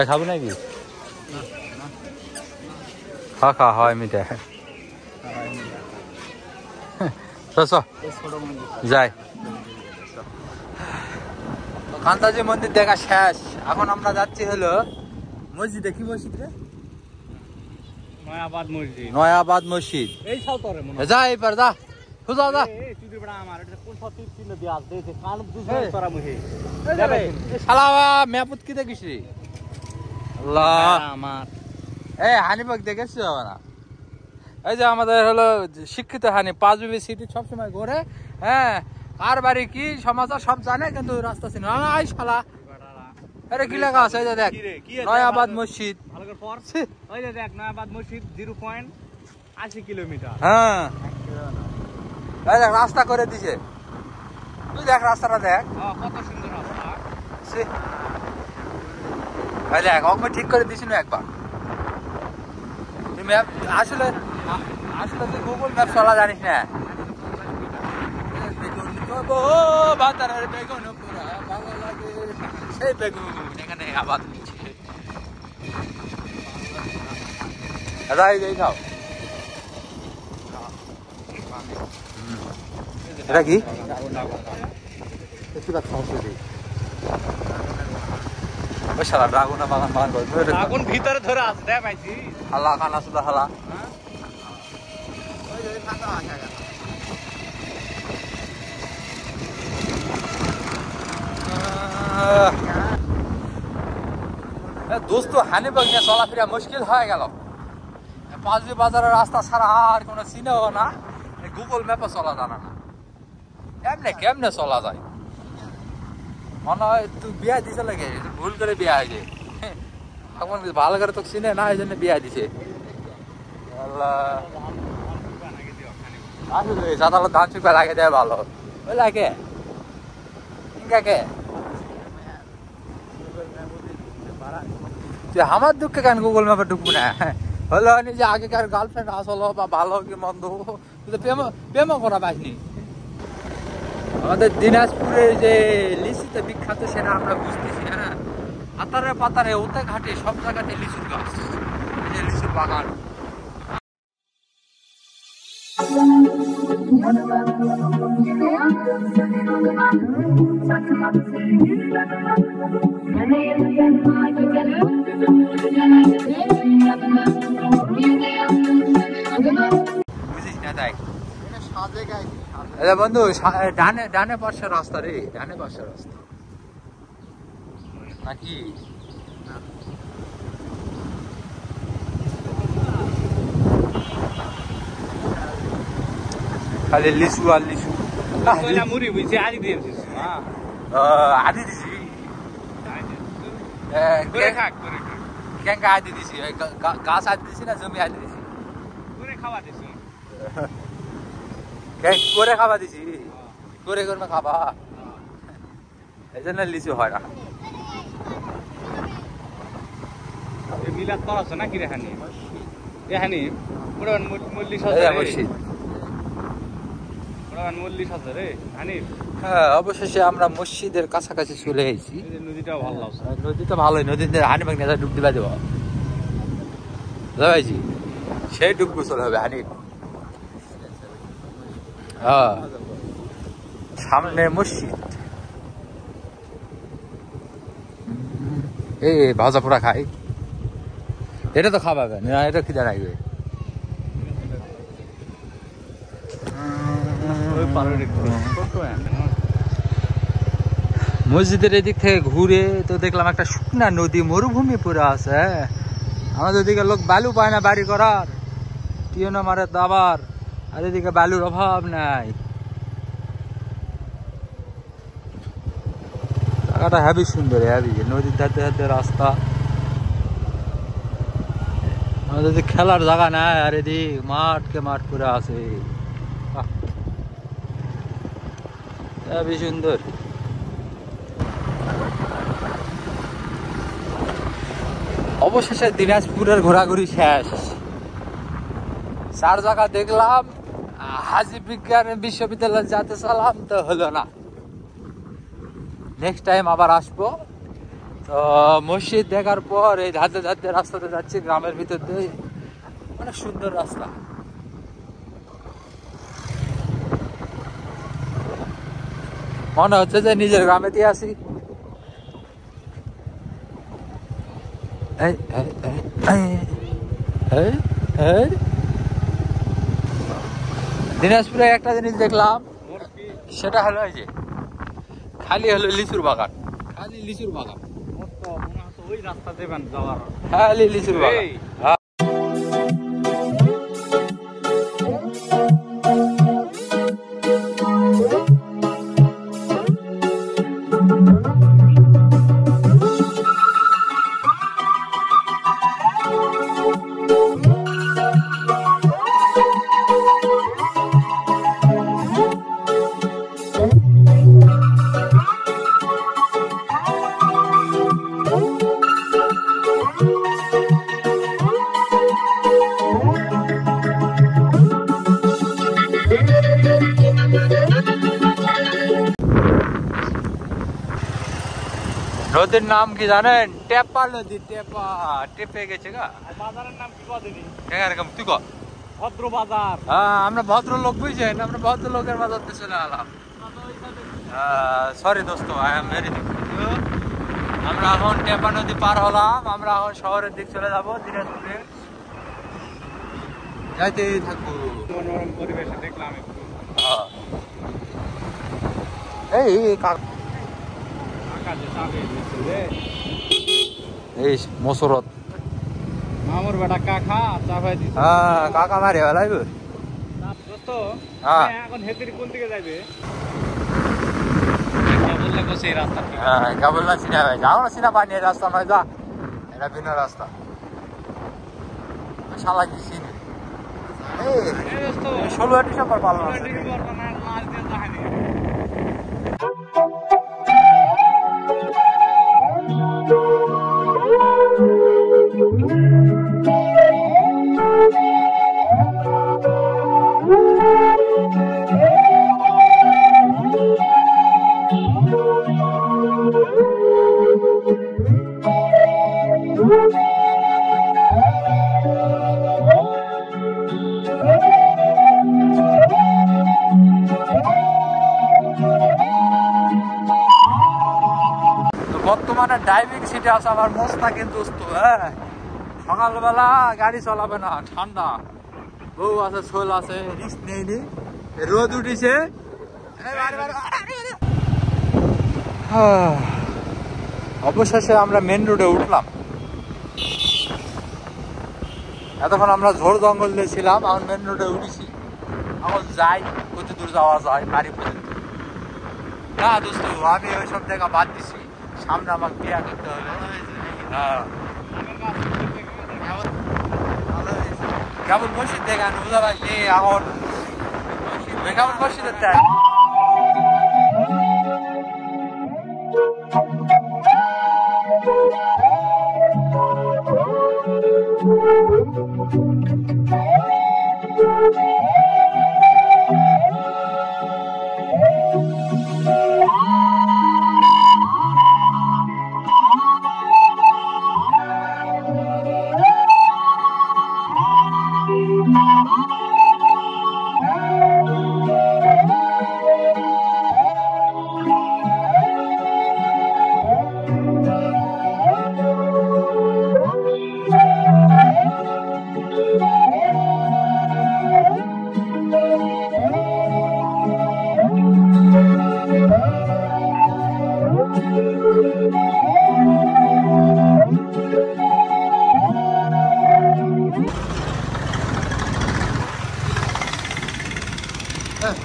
খাবো নাকি? খা খা হয় মিটে যাই। কান্তাজি মন্দির দেখা শেষ। এখন আমরা যাচ্ছি হলো মসজিদে। কি মসজিদ রে? নয়াবাদ মসজিদ। নয়াবাদ মসজিদ। এই সাউতরে মনে যা এবার যা খুঁজা যা। এই তুই বড় আমার এটা কোন সত্যি চিহ্ন দিয়া দিয়েছে কান দুসরা তোরা মুহে যাবে শালা মেপুত কি দেখিস রে? আল্লাহ আমার এই হানিবাগ দেখেছিস না? এই যে আমাদের হলো শিক্ষিত হানি পাঁচবি সিটি সবসময় ঘুরে। হ্যাঁ, কার বাড়ি কি সমাচার সব জানে, কিন্তু রাস্তা চিনে না। আই শালা আরে কি লেখা আছে? এই যে দেখ নয়াবাদ মসজিদ। ভালো করে পড়। ওই যে দেখ নয়াবাদ মসজিদ 0.80 কিলোমিটার। হ্যাঁ, এই দেখ রাস্তা করে দিছে। তুই দেখ রাস্তাটা দেখ কত সুন্দর রাস্তা। এই দেখ ওকে ঠিক করে দিস না একবার। তুই ম্যাপ আসলে তুই গুগল ম্যাপ চলা জানিস না? সেই বেগুন এখানে আবাদ হচ্ছে। খাও এটা কি? ড্রাগন বাগান বাগান ড্রাগন ভিতরে ধরে আছে রে ভাইজি। হালা খানা সুদা হালা। দোস্ত হানিবাগ নিয়ে চলাফেরা মুশকিল হয়ে গেল। পাঁচবি বাজারের রাস্তা ছাড়া আর কোনো চিনেও না, গুগল ম্যাপে চলা জানা না। কেমনে চলা যায়? মনে হয় তুই বিয়া দিছে লাগে, ভুল করে বিয়া হয়েছে। এখন ভালো করে তো চিনে না, এই জন্য বিয়া দিছে। আসলে ধান চুপা লাগে দেয় ভালো। ওই লাগে আমার দুঃখে কেন গুগল ম্যাপে ঢুকবো না? হলো যে আগেকার গার্লফ্রেন্ড আসলো বা ভালো কি মন্দ, প্রেমও করা পাইনি। আমাদের দিনাজপুরে যে লিচুতে বিখ্যাত সেটা আমরা বুঝতেছি। হ্যাঁ, পাতারে পাতারে ওতে ঘাটে সব জায়গাতে লিচুর গাছ, লিচুর বাগান। বুঝিস না তাই বন্ধু? ডানে পাশে রাস্তা রে, ডানে পাশে রাস্তা নাকি? খালি লিচু আর লিচু। মুড়ি বুঝছি আদি দিয়েছিস? আদি দিছি কেঙ্কা আদি দিছি, গাছ আদি দিছি না জমি আদি দিছি? খাওয়া দিছি করে খাবা দিছি, করে করে খাবা। এই জন্য লিচু হয় না। মিলাদ করাছো নাকি রেহানি? রেহানি হ্যাঁ, অবশেষে আমরা মসজিদের কাছাকাছি চলে এসেছি। নদীটাও ভালো লাগছে। নদীটা ভালোই, নদীতে হানিফ নেতা ডুব দিবা দেবো ভাইজি, সেই ডুব গোসল হবে হানিফ। হ্যাঁ, সামনে মসজিদ। এই ভাজা পোড়া খাই, এটা তো খাওয়াবে না, এটা কি দাঁড়াইবে? মসজিদের এদিক থেকে ঘুরে তো দেখলাম একটা শুকনা নদী, মরুভূমি পুরো আছে। আমাদের দিকে লোক বালু পায় না বাড়ি করার, টিউনো মারে দাবার, আর এদিকে বালুর অভাব নাই। জায়গাটা হেবি সুন্দর, হেবি নদীর ধারে ধারে রাস্তা। আমাদের খেলার জায়গা নাই, আর এদিক মাঠকে মাঠ পুরো আছে, হেবি সুন্দর। অবশেষে দিনাজপুরের ঘোরাঘুরি শেষ। 4 জায়গা দেখলাম, হাজী বিজ্ঞান বিশ্ববিদ্যালয় যেতে চালাম তো হলো না। নেক্সট টাইম আবার আসবো, তো মসজিদ দেখার পর এই ধাতে ধাতে রাস্তাতে যাচ্ছি গ্রামের ভিতর দিয়ে। অনেক সুন্দর রাস্তা। মনে হচ্ছে যে নিজের গ্রামে দিয়ে আসি। দিনাজপুরে একটা জিনিস দেখলাম, সেটা হলো এই যে খালি হলো লিচুর বাগান, খালি লিচুর বাগান, ওই রাস্তা দেবেন যাওয়ার, খালি লিচুর বাগান। নদীর নাম কি জানেন? টেপা নদী। টেপা টেপে গেছে গা। বাজারের নাম কি কদিনই এরকম তুই ক ভদ্র বাজার। আমরা ভদ্রলোক, বুঝছেন? আমরা ভদ্রলোকের বাজারতে চলে এলাম। সরি দোস্ত, আই এম ভেরি দুঃখিত। আমরা এখন টেপা নদী পার হলাম। আমরা এখন শহরের দিক চলে যাবো, দিনাজপুরে যাইতেই থাকবো। মনোরম পরিবেশে দেখলাম এই আকাশে চাঁদে এই মসরত মামুর বেটা কাকা চাপাই দিছে। কাকা মারে বেলাইব দোস্ত। হ্যাঁ, এখন হেতির কোন দিকে যাইবে? বললে কো সেই রাস্তা। কেবল না চিনা ভাই, যাও না চিনা পানি রাস্তা নয়, যা এটা ভিন্ন রাস্তা। শালা কি চিনি 16 ডিসেম্বর পালন আছে। বর্তমানে ড্রাইভিং সিটে আছে আমার মোস্তাকিন দোস্ত। সকালবেলা গাড়ি চালাবে না, ঠান্ডা, বউ আছে, ছোল আছে, রিস্ক নেইনি, রোদ উঠিছে। অবশেষে আমরা মেন রোডে উঠলাম। এতক্ষণ আমরা ঝোড় জঙ্গল দিয়ে ছিলাম, এখন মেন রোডে উঠেছি। এখন যাই, কত দূর যাওয়া যায় বাড়ি পর্যন্ত। না দোস্ত, আমি ওইসব জায়গা বাদ দিছি। সামনে আমাকে বিয়া করতে হবে। কেমন মসজিদ দেখান বুঝা পারছি এখন। কেমন মসজিদের দেখ।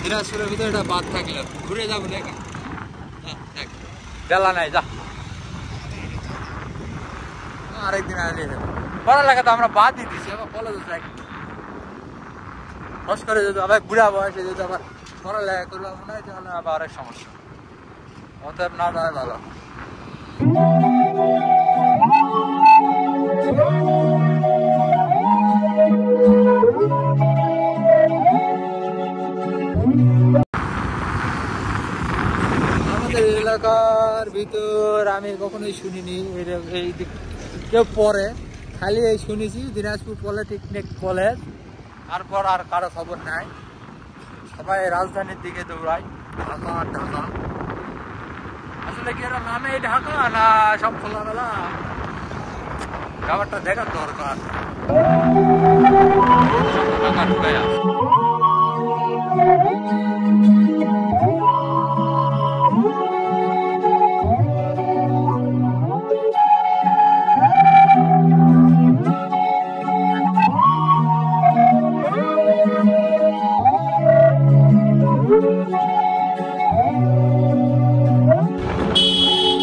দিনাজপুরের ভিতরে একটা বাদ থাকলে ঘুরে যাবো নাকি? বেলা নাই, যা আরেকদিন আসলে পড়ালেখা তো আমরা বাদ দিয়ে দিচ্ছি। আবার কলেজে যাই, খস করে যদি আবার বুড়া বয়সে যদি আবার পড়ালেখা করবো মনে হয়, তাহলে আবার অনেক সমস্যা। অতএব না যায় ভালো। আমাদের এলাকায় ঢাকার ভিতর আমি কখনোই শুনিনি এই কেউ পড়ে, খালি এই শুনেছি দিনাজপুর পলিটেকনিক কলেজ, তারপর আর কারো খবর নাই। সবাই রাজধানীর দিকে দৌড়ায়, ঢাকা ঢাকা। আসলে কি এরা নামে ঢাকা না সব খোলামেলা, ব্যাপারটা দেখার দরকার। ঢাকা ঢুকায়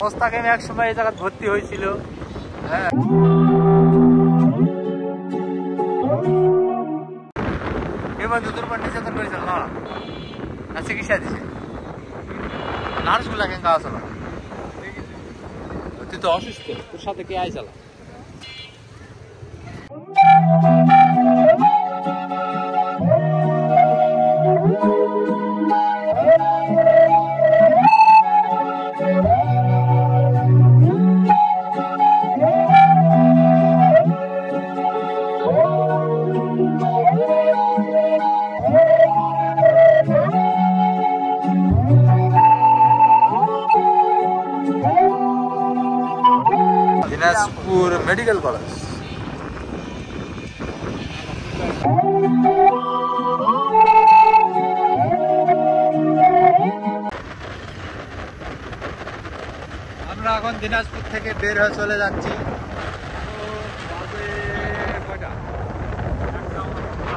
মোস্তাক এম এক সময় এই জায়গায় ভর্তি হয়েছিল। হ্যাঁ, দুর্বার নির্যাতন করেছিল না, চিকিৎসা দিছে। নার্স গুলা কেন গাওয়া চলা, তুই তো অসুস্থ, তোর সাথে কে আয় চালা? Dinajpur medical college. আমরা এখন দিনাজপুর থেকে বের হয়ে চলে যাচ্ছি।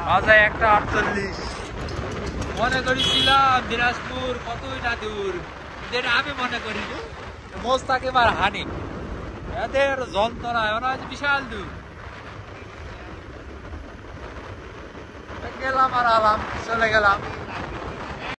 বাজে 1:48। মনে করেছিলাম দিনাজপুর কতই না দূর, যেটা আমি মনে করি মোস্তাক এবার হানি, এদের যন্ত্রণা ওরা বিশাল দূর। গেলাম আর আলাম, চলে গেলাম।